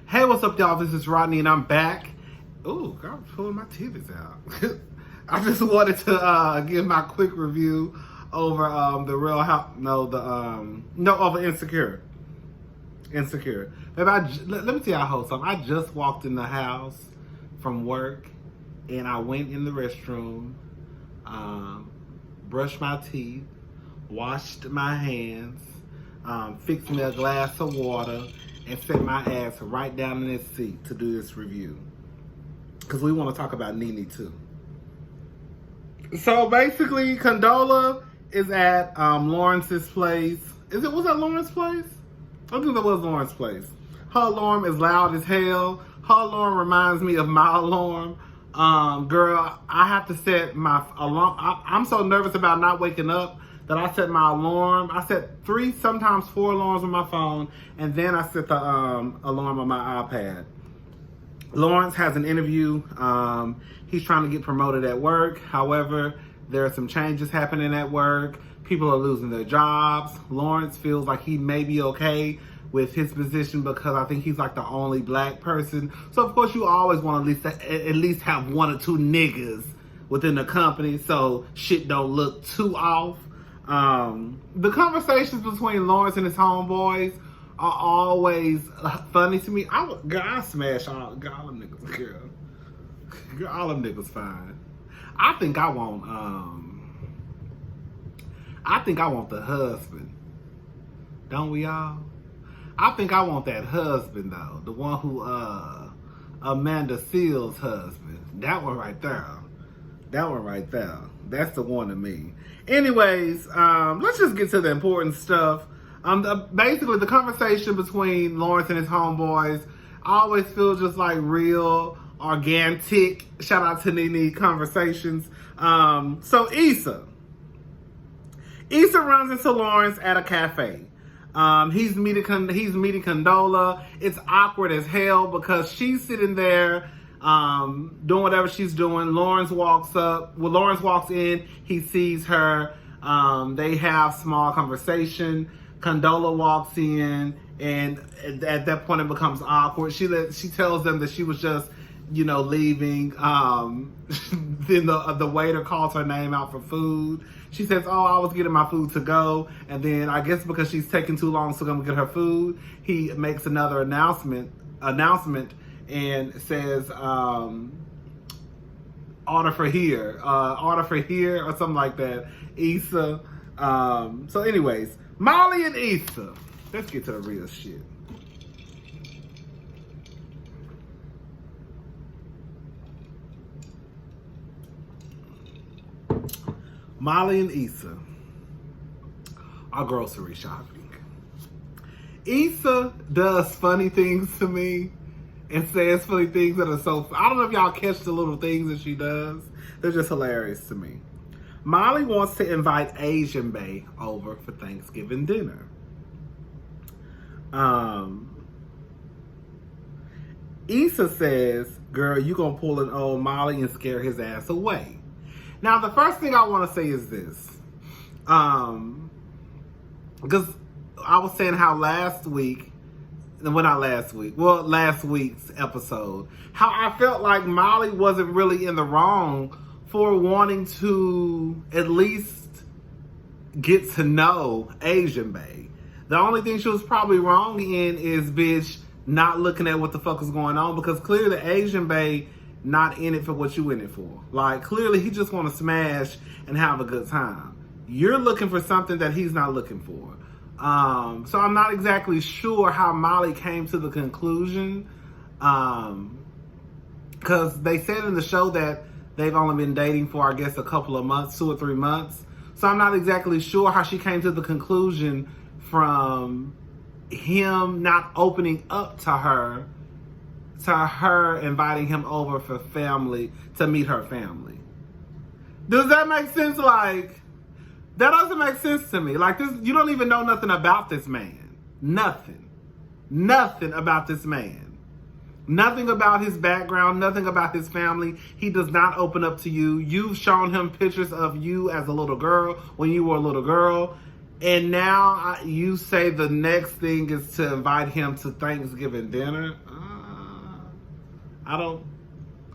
Hey, what's up, y'all? This is Rodney, and I'm back. Ooh, I'm pulling my titties out. I just wanted to give my quick review over the Real House. Over Insecure. Insecure. Baby, let me tell y'all how something. I just walked in the house from work, and I went in the restroom, brushed my teeth, washed my hands, fixed me a glass of water, and set my ass right down in this seat to do this review. Because we want to talk about Nene too. So basically, Condola is at Lawrence's place. Was that Lawrence's place? I think that was Lawrence's place. Her alarm is loud as hell. Her alarm reminds me of my alarm. Girl, I have to set my alarm. I'm so nervous about not waking up that I set my alarm. I set 3, sometimes 4 alarms on my phone, and then I set the alarm on my iPad. Lawrence has an interview. He's trying to get promoted at work. However, there are some changes happening at work. People are losing their jobs. Lawrence feels like he may be okay with his position because I think he's like the only black person. So of course you always want to at least have 1 or 2 niggas within the company so shit don't look too off. The conversations between Lawrence and his homeboys are always funny to me. I smash all them niggas, girl. Girl, all them niggas fine. I think I want the husband. Don't we all? I think I want that husband though. The one who Amanda Seals' husband. That one right there. That one right there. That's the one to me. Anyways, let's just get to the important stuff. Basically, the conversation between Lawrence and his homeboys, I always feel just like real, organic. Shout out to Nene conversations. So Issa runs into Lawrence at a cafe. He's meeting Condola. It's awkward as hell because she's sitting there doing whatever she's doing. Lawrence walks in. He sees her. They have small conversation. Condola walks in, and at that point it becomes awkward. She tells them that she was just, leaving. Then the waiter calls her name out for food. She says, "Oh, I was getting my food to go." And then I guess because she's taking too long to come get her food, he makes another announcement and says, order for here or something like that. Issa. So anyways, Molly and Issa. Let's get to the real shit. Molly and Issa are grocery shopping. Issa does funny things to me and says funny things that are so... I don't know if y'all catch the little things that she does. They're just hilarious to me. Molly wants to invite Asian Bae over for Thanksgiving dinner. Issa says, "Girl, you gonna pull an old Molly and scare his ass away." Now, the first thing I want to say is this. Because I was saying how last week's episode, how I felt like Molly wasn't really in the wrong for wanting to at least get to know Asian Bae. The only thing she was probably wrong in is, bitch, not looking at what the fuck is going on, because clearly Asian Bae not in it for what you in it for. Like, clearly he just want to smash and have a good time. You're looking for something that he's not looking for. So I'm not exactly sure how Molly came to the conclusion. Because they said in the show that they've only been dating for, I guess, a couple of months, 2 or 3 months. So I'm not exactly sure how she came to the conclusion from him not opening up to her inviting him over for family, to meet her family. Does that make sense? Like, that doesn't make sense to me. Like, this, you don't even know nothing about this man. Nothing about this man. Nothing about his background, nothing about his family. He does not open up to you. You've shown him pictures of you as a little girl, when you were a little girl. And now you say the next thing is to invite him to Thanksgiving dinner. I don't.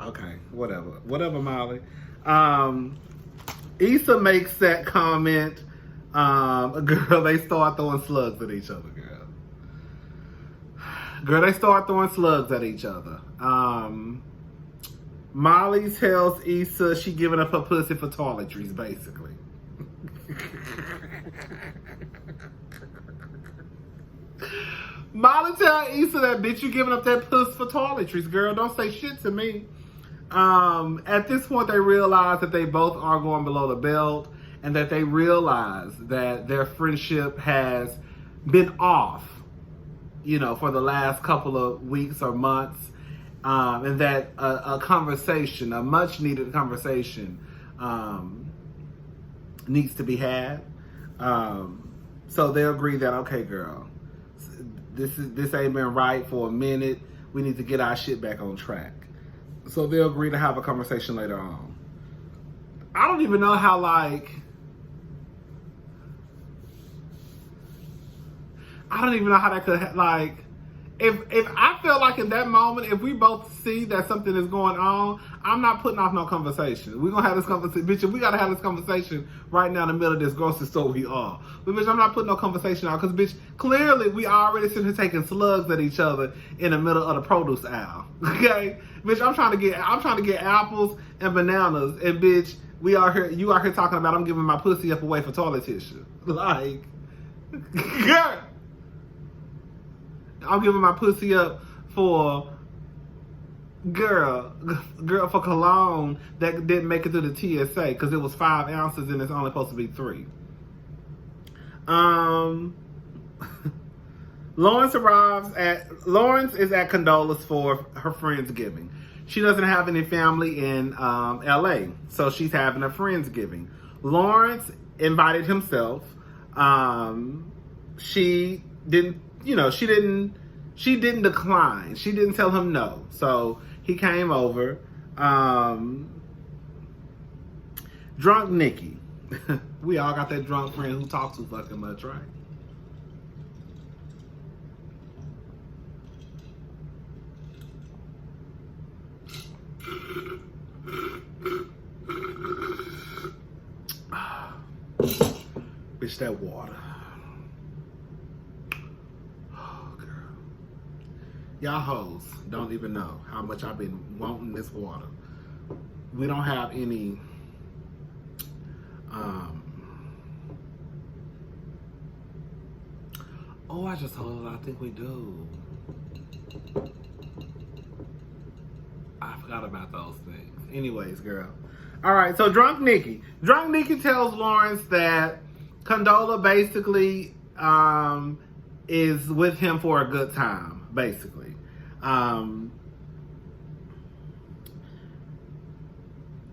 Okay, whatever, Molly. Issa makes that comment. Girl, they start throwing slugs at each other, girl, they start throwing slugs at each other. Molly tells Issa she giving up her pussy for toiletries, basically. Molly tell Issa that, bitch, you giving up that puss for toiletries, girl. Don't say shit to me. At this point, they realize that they both are going below the belt, and that they realize that their friendship has been off, for the last couple of weeks or months, and that a conversation, a much needed conversation, needs to be had. So they agree that, okay, girl, this ain't been right for a minute. We need to get our shit back on track. So they'll agree to have a conversation later on. I don't even know how, I don't even know how that could, if I feel like in that moment, if we both see that something is going on, I'm not putting off no conversation. We're going to have this conversation. Bitch, we got to have this conversation right now in the middle of this grocery store we are. But, bitch, I'm not putting no conversation out because, bitch, clearly we already sitting here taking slugs at each other in the middle of the produce aisle. Okay? Bitch, I'm trying to get apples and bananas, and, bitch, you out here talking about I'm giving my pussy up away for toilet tissue. Girl. I'm giving my pussy up for for cologne that didn't make it through the TSA because it was 5 ounces and it's only supposed to be 3. Lawrence is at Condola's for her Friendsgiving. She doesn't have any family in LA, so she's having a Friendsgiving. Lawrence invited himself. She didn't decline. She didn't tell him no. So he came over. Drunk Nikki. We all got that drunk friend who talks too fucking much, right? Bitch, that water. Y'all hoes don't even know how much I've been wanting this water. We don't have any I just told her I think we do. I forgot about those things. Anyways, girl. Alright, so Drunk Nikki tells Lawrence that Condola basically is with him for a good time, basically.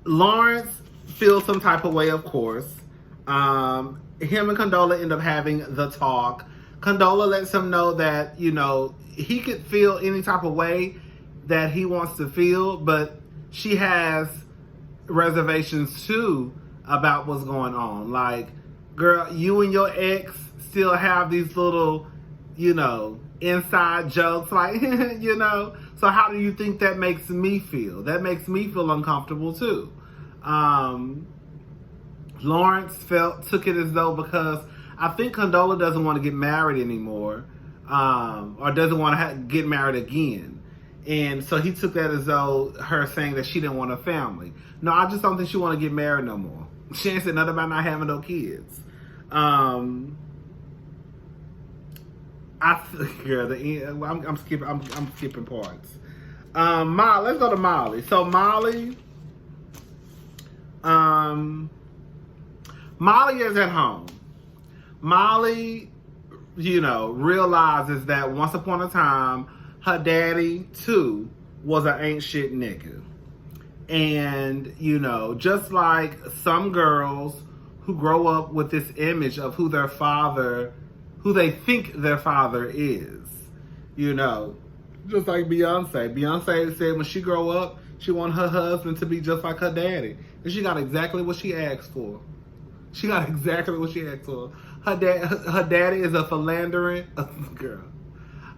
Lawrence feels some type of way, of course. Him and Condola end up having the talk. Condola lets him know that, he could feel any type of way that he wants to feel, but she has reservations too about what's going on. Like, girl, you and your ex still have these little, inside jokes, like, so how do you think that makes me feel? That makes me feel uncomfortable too. Lawrence took it as though because I think Condola doesn't want to get married anymore, or doesn't want to get married again. And so he took that as though her saying that she didn't want a family. No, I just don't think she want to get married no more. She ain't said nothing about not having no kids. I'm skipping parts. Let's go to Molly. So Molly is at home. Molly, realizes that once upon a time, her daddy, too, was an ain't shit nigga. And, just like some girls who grow up with this image of who they think their father is, just like Beyonce. Beyonce said when she grow up, she want her husband to be just like her daddy. And she got exactly what she asked for. Her daddy is a philandering girl.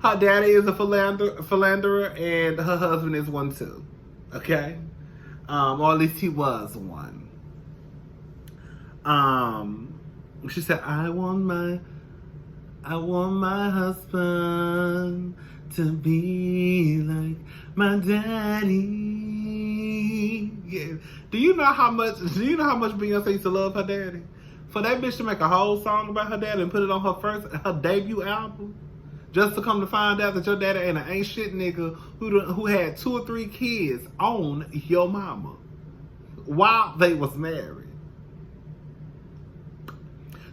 Her daddy is a philanderer, and her husband is one too. Okay, or at least he was one. She said, I want my husband to be like my daddy. Yeah. Do you know how much Beyonce used to love her daddy? For that bitch to make a whole song about her daddy and put it on her debut album, just to come to find out that your daddy ain't shit nigga who had 2 or 3 kids on your mama while they was married.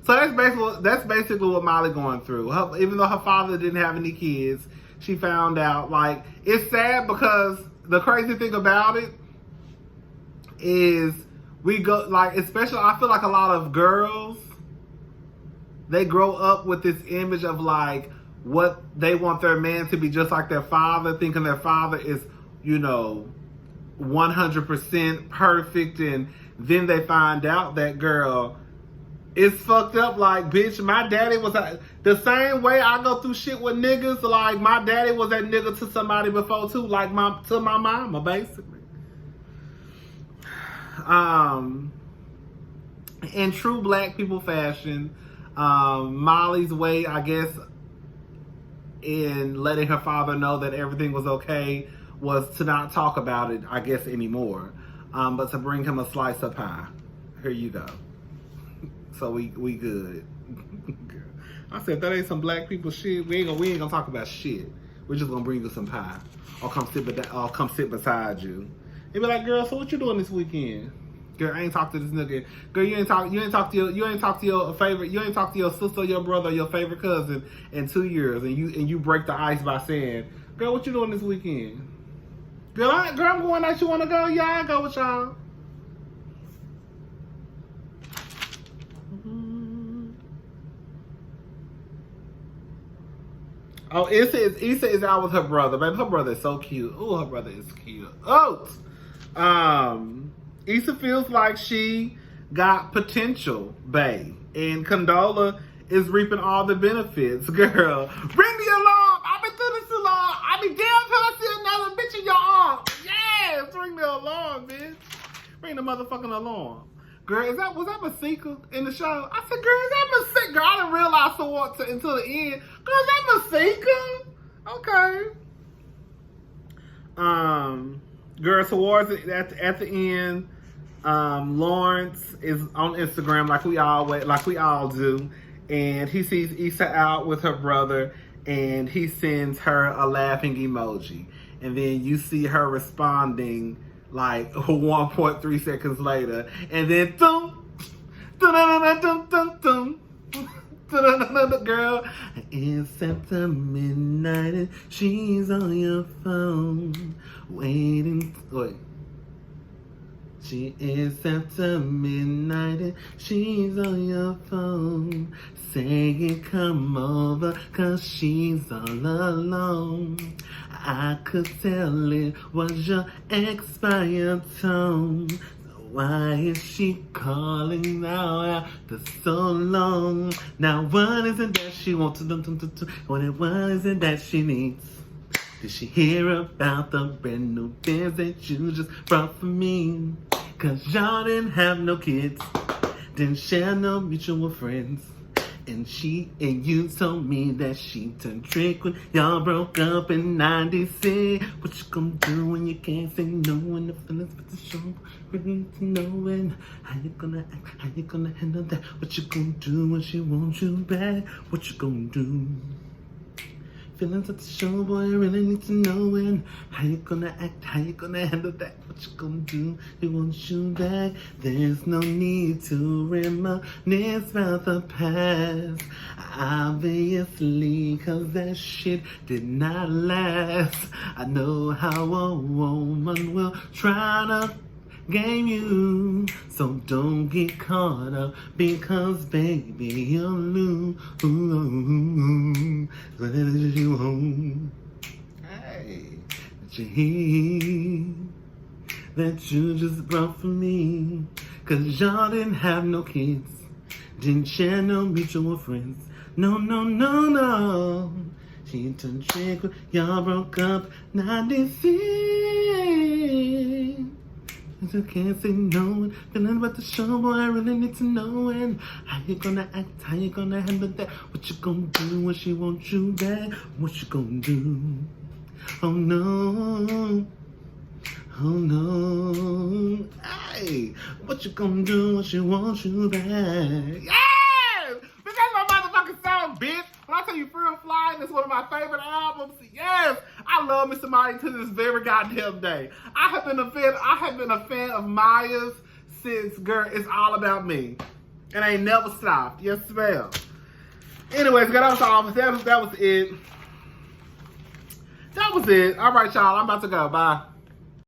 So that's basically what Molly going through. Even though her father didn't have any kids, she found out. Like, it's sad because the crazy thing about it is we go, like, especially I feel like a lot of girls, they grow up with this image of like what they want their man to be, just like their father, thinking their father is, 100% perfect, and then they find out that, girl, it's fucked up. Like, bitch, my daddy was the same way I go through shit with niggas. Like, my daddy was that nigga to somebody before too, like to my mama, basically. In true black people fashion, Molly's way, I guess, in letting her father know that everything was okay, was to not talk about it, I guess, anymore, but to bring him a slice of pie. Here you go. So we good. I said, that ain't some black people shit. We ain't gonna talk about shit. We're just gonna bring you some pie, or come sit beside you. They be like, girl, so what you doing this weekend? Girl, I ain't talked to this nigga. Girl, you ain't talk to your favorite. You ain't talked to your sister, your brother, your favorite cousin in 2 years, and you break the ice by saying, girl, what you doing this weekend? Girl, I'm going out. You wanna go? Yeah, I go with y'all. Oh, Issa is out with her brother, baby. Her brother is so cute. Oh, her brother is cute. Oh, Issa feels like she got potential, bae, and Condola is reaping all the benefits. Girl, ring the alarm. I've been through this too long. I be damn till I see another bitch in your arm. Yes, ring the alarm, bitch. Ring the motherfucking alarm. Girl, was that Masika in the show? I said, girl, is that Masika? Girl, I didn't realize until the end. Girl, is that Masika? Okay. Girl, towards at the end, Lawrence is on Instagram like we all do, and he sees Issa out with her brother, and he sends her a laughing emoji, and then you see her responding like 1.3 seconds later, and then girl, it's after midnight and she's on your phone waiting. Wait. She is after midnight and she's on your phone saying come over cause she's all alone. I could tell it was your expired tone. So why is she calling now after so long? Now what is it that she wants to do? What is it that she needs? Did she hear about the brand new biz that you just brought for me? Cause y'all didn't have no kids, didn't share no mutual friends. And you told me that she turned trick when y'all broke up in 96. What you gonna do when you can't say no when the feelings fit the show? We need to know when. How you gonna act? How you gonna handle that? What you gonna do when she wants you back? What you gonna do? Feelings at the show, boy, I really need to know when. How you gonna act? How you gonna handle that? What you gonna do? He wants you back. There's no need to reminisce about the past. Obviously, cause that shit did not last. I know how a woman will try to game you, so don't get caught up because baby you'll lose. What did you want? Hey, did you hear that you just brought for me? Cause y'all didn't have no kids, didn't share no mutual friends. No. She turned trick when y'all broke up. 96. I just can't say no. Feeling about the show, boy. I really need to know. And how you gonna act? How you gonna handle that? What you gonna do when she wants you back? What you gonna do? Oh no. Oh no. Hey, what you gonna do when she wants you back? Yes! This is my motherfucking song, bitch. When I tell you Free and Flying is one of my favorite albums, yes, I love Mr. Marty to this very goddamn day. I have been a fan of Maya's since, girl, It's All About Me. And I ain't never stopped. Yes, ma'am. Anyways, that was all. That was it. That was it. All right, y'all. I'm about to go. Bye.